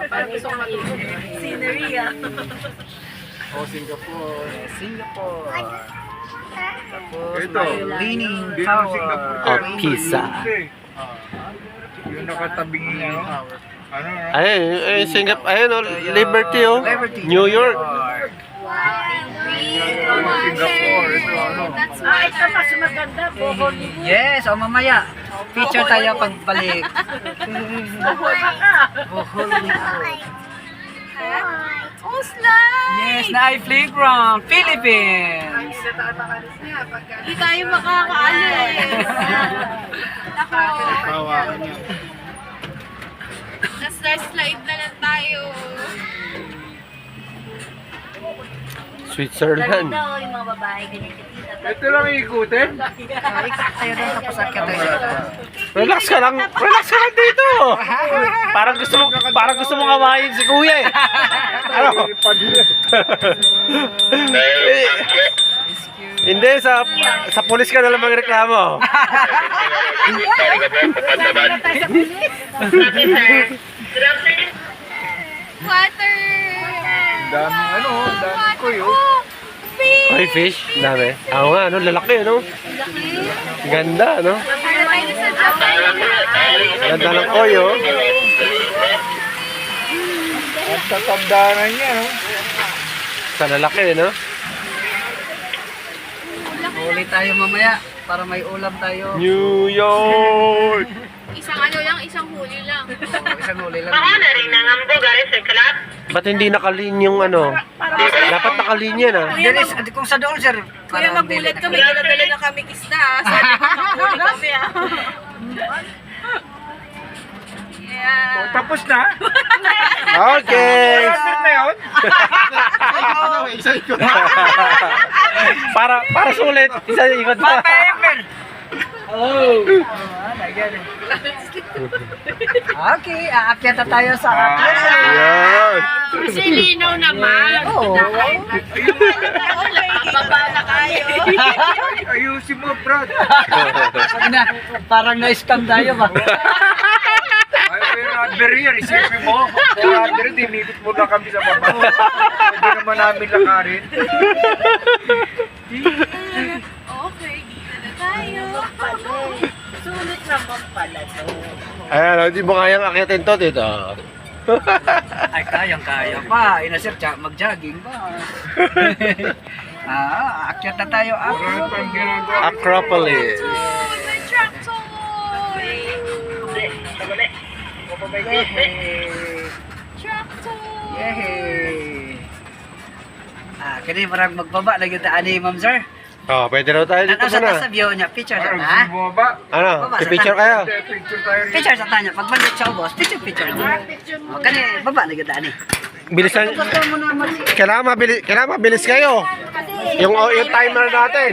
Parang gusto ko matulog. Scenery ah. Oh, Singapore. Singapore. Tapos Ito, Leaning Hindi naman Tower. Singapore. Oh, Pisa. Yung nakatabing ano? Ano? Ay, Singapore, ayun oh, Liberty oh. Liberty. New York. Singapore. Ito ano? Ito mas maganda. Yes, o mamaya. Picture tayo pagbalik. Yes, na-flick from Philippines. Hindi tayo makakaalis. Ako, Hawakan niya. slide na lang tayo. Switzerland. Yung mga babae, ganyan. Ito lang ikutin? Tayo doon tapos akyat tayo. Relax ka lang dito. Parang gusto mong kawain si Kuya eh. Ano? Hindi, sa pulis ka na lang magreklamo. Water! Daming ano, daming kuyo. Ay, fish. Dami. Oo nga, ano, lalaki, ano? Ganda, no? Para tayo sa Japan. Ganda ng koyo. Ang tatanda na niya, no? Sa lalaki, no? Huli tayo mamaya para may ulam tayo. New York! Isang ano lang, isang huli lang. Isang huli lang. Ba't hindi nakalin yung ano? Dapat nakalinya na. There is, kung sa doon sir. Kuya, magulat kami, dala-dala na kami isda. Sabi ko, maghuli kami ah. Yeah. Tapos na? Okay! Tapos na yun? para sulit. Isa yung ikot pa. Oh. Okay, aakyat na tayo sa akyat. Yan. Kasi linaw naman. Oo. Baba na kayo. Ayusin mo, Brad. Parang na-scam tayo ba? Ay, Radbury yan. Isipin mo. Radbury, dinipit mo na kami sa baba. Pwede naman namin lakarin. Okay, dito na tayo. Sulit naman pala to. Ayan, hindi mo kayang akyatin to dito. Ay, kayang-kaya pa. Inasir, mag-jogging ba? Aakyat na tayo. Wala pang ginagawa. Acropolis. May truck toy. Yehey! Truck toy. Yehey! Kani marang magbaba na yung taan ni Ma'am Sir. Oh, pwede raw tayo dito Ano sa muna. view niya? Picture sa Parang ta? bumaba. Ano? Picture kayo? Picture tayo rin. Picture sa tanya. Pagbalik siya boss, picture mo. Kani, baba na yung taan ni. Bilisan. Gusto mo na mag... Kailangan mabilis kayo. Yung timer natin.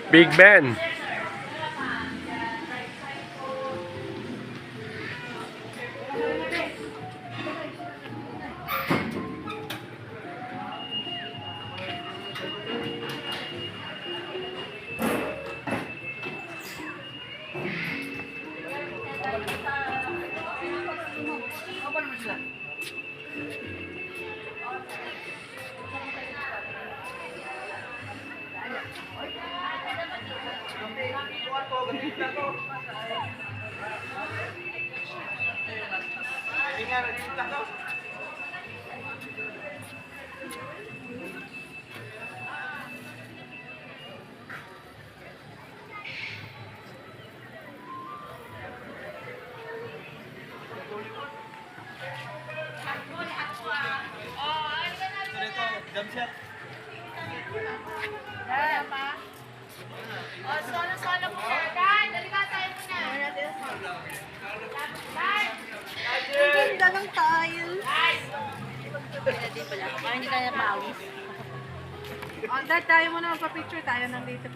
Big Ben. Solo mo sir. Dan, daliga tayo muna. Ang ganda ng tile. Hindi pala. Parang hindi ka na pawis. Dad, tayo muna magpa-picture tayo nandito pa.